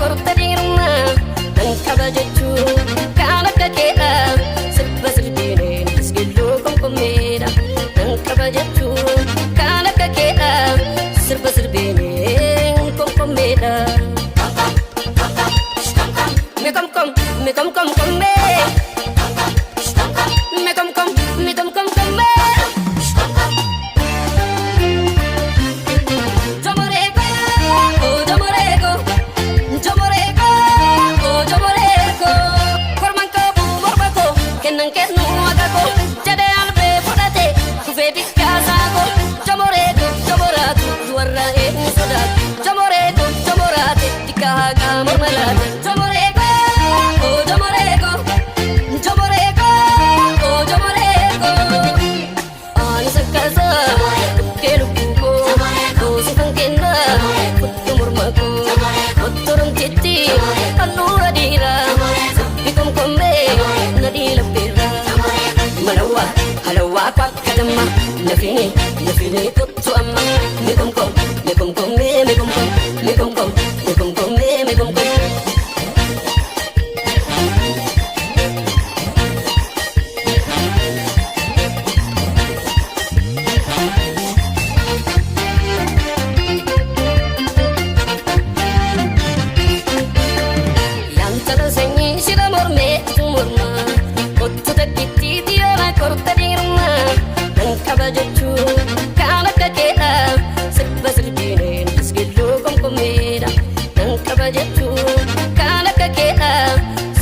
kortadiiruma nan qaba jechuu kan akka keedha sirba sirbineen isgilluu konkomeedha nan qaba jechuu kan akka keedha sirba sirbineen konkomeedha me kom kom me kom kom kom me me kom kom me kom kom kom me nafini kuttu amma me kom kom me kom kom me kom kom me kom kom me kom kom me kom kom yang tersenyi sida morme tumurma kuttu takiti tiara kortadirma nan qaba jechuu kan akka keedha sirba sirbineen isgilluu konkomeedha nan qaba jechuu kan akka keedha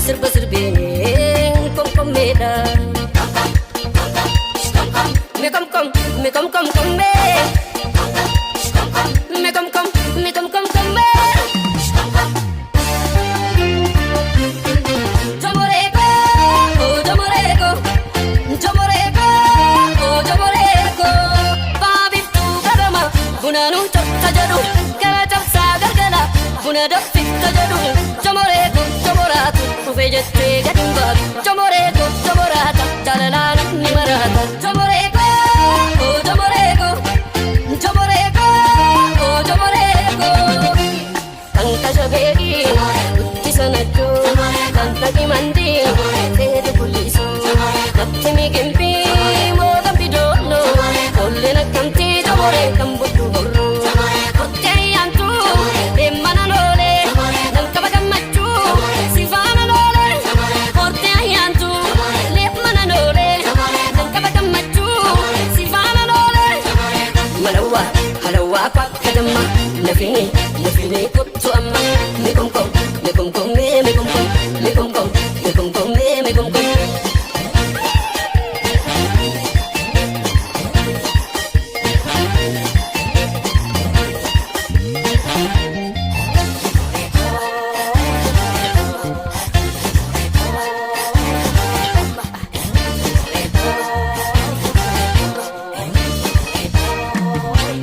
sirba sirbineen konkomeedha me kom kom me kom kom kom me me kom kom me kom kom kom me Bunanu chokka jadu kara chapsa gargala buna doffi tajadu chomoreetu chomoraatu dhufe jettee gadin baatu chomoreetu chomoraata jaalalaa ni maraata chomoreeko oo chomoreeko chomoreeko oo chomoreeko kan kashabeeki uttisanachuu kan takimandi teetu kullisoo natti migimpi mootan bidoonno kolle nakkamti chomoree kan buddu borro kurteeyyantu deemmana loole nan qaba gammachuu sifaana loole kurteeyyantu deemmana loole nan qaba gammachuu sifaana loole malawwa halawwa kwakka damma nafini kuttu amma